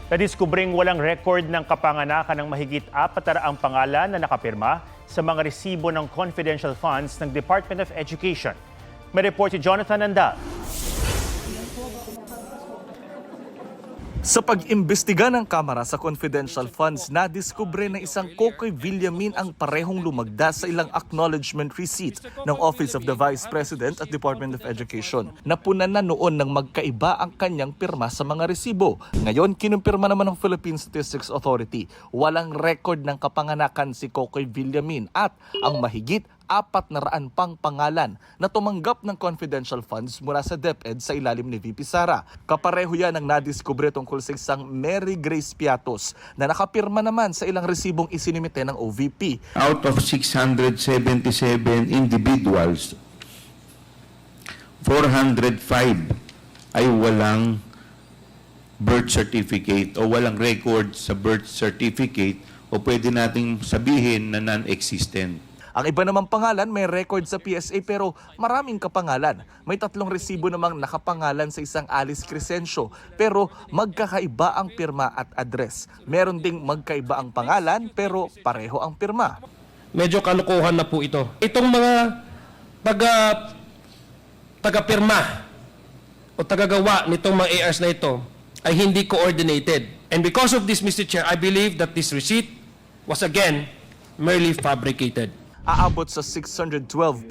Nadiskubring walang record ng kapanganakan ng mahigit 400 pangalan na nakapirma sa mga resibo ng confidential funds ng Department of Education. May report si Jonathan Andal. Sa pag-imbestiga ng Kamara sa confidential funds, nadiskubre na isang Kokoy Villamin ang parehong lumagda sa ilang acknowledgement receipt ng Office of the Vice President at Department of Education. Napunan na noon ng magkaiba ang kanyang pirma sa mga resibo. Ngayon, kinumpirma naman ng Philippine Statistics Authority. Walang record ng kapanganakan si Kokoy Villamin at ang mahigit 400 pang pangalan na tumanggap ng confidential funds mula sa DepEd sa ilalim ni VP Sara. Kapareho yan ang nadiskubre tungkol sa isang Mary Grace Piatos na nakapirma naman sa ilang resibong isinimite ng OVP. Out of 677 individuals, 405 ay walang birth certificate o walang record sa birth certificate o pwede nating sabihin na non-existent. Ang iba namang pangalan may record sa PSA pero maraming kapangalan. May 3 resibo namang nakapangalan sa isang Alice Crescencio pero magkakaiba ang pirma at address. Meron ding magkaiba ang pangalan pero pareho ang pirma. Medyo kalokohan na po ito. Itong mga taga-pirma o tagagawa nitong mga ARs na ito ay hindi coordinated. And because of this, Mr. Chair, I believe that this receipt was again merely fabricated. Aabot sa 612.5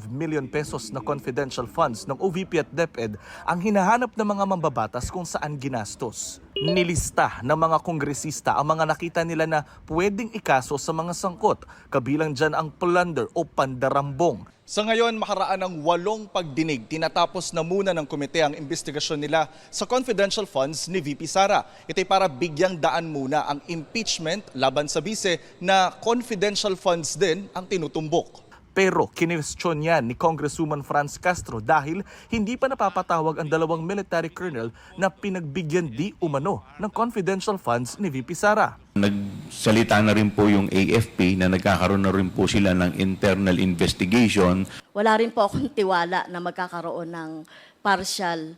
million pesos na confidential funds ng OVP at DepEd ang hinahanap ng mga mambabatas kung saan ginastos. Nilista ng mga kongresista ang mga nakita nila na pwedeng ikaso sa mga sangkot, kabilang dyan ang plunder o pandarambong. Sa ngayon, makaraan ng 8 pagdinig, tinatapos na muna ng komite ang investigasyon nila sa confidential funds ni VP Sara. Ito'y para bigyang daan muna ang impeachment laban sa bise na confidential funds din ang tinutumbok. Pero kinwestiyon yan ni Congresswoman Franz Castro dahil hindi pa napapatawag ang 2 military colonel na pinagbigyan di umano ng confidential funds ni VP Sara. Nagsalita na rin po yung AFP na nagkakaroon na rin po sila ng internal investigation. Wala rin po akong tiwala na magkakaroon ng partial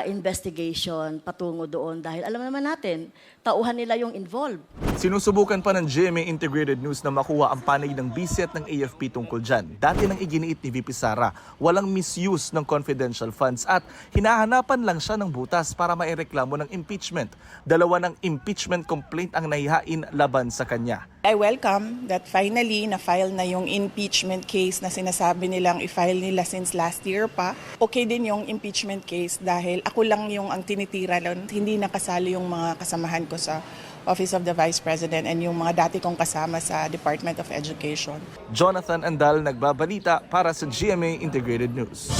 investigation patungo doon dahil alam naman natin, tauhan nila yung involved. Sinusubukan pa ng GMA Integrated News na makuha ang panig ng BSET ng AFP tungkol dyan. Dati nang iginiit ni VP Sara, walang misuse ng confidential funds at hinahanapan lang siya ng butas para maireklamo ng impeachment. 2 ng impeachment complaint ang nahihain laban sa kanya. I welcome that finally na-file na yung impeachment case na sinasabi nilang i-file nila since last year pa. Okay din yung impeachment case dahil ako lang yung ang tinitira lang, hindi nakasali yung mga kasamahan ko sa Office of the Vice President and yung mga dati kong kasama sa Department of Education. Jonathan Andal nagbabalita para sa GMA Integrated News.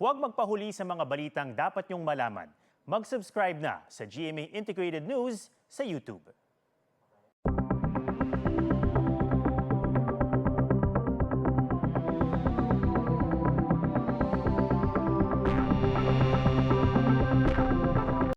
Huwag magpahuli sa mga balitang dapat niyong malaman. Mag-subscribe na sa GMA Integrated News sa YouTube.